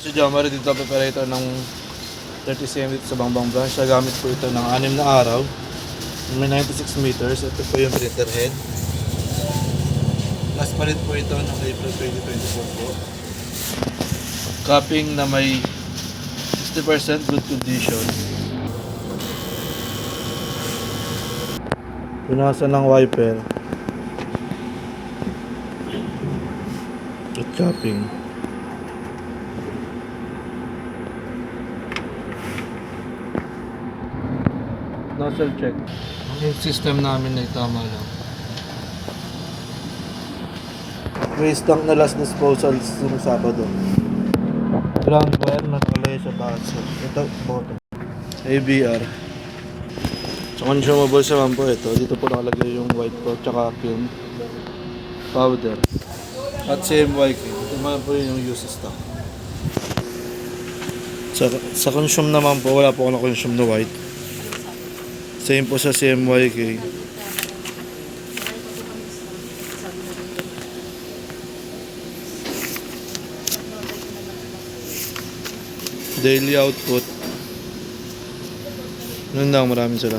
Kasi Jomar dito operator ng 30 cm dito sa Bangbang branch. Gamit po ito ng 6 na araw. May 96 meters. Ito po yung printer head. Last palit po ito ng April 2024 po. Capping na may 60% good condition. Punasan ng wiper. At capping. Nozzle check. Yung system namin ay tama lang. Waste tank na last disposal ng Sabado. Ground wire nakalagay sa baso. Ito, bottom. ABR. So consumables naman po ito. Dito po nakalagay yung white pot tsaka film powder. At CMYK. Ito naman po yung uses stock. Sa consume naman po, wala po ako na-consume na white. Same po sa CMYK. Daily output. Yun lang, maraming salamat.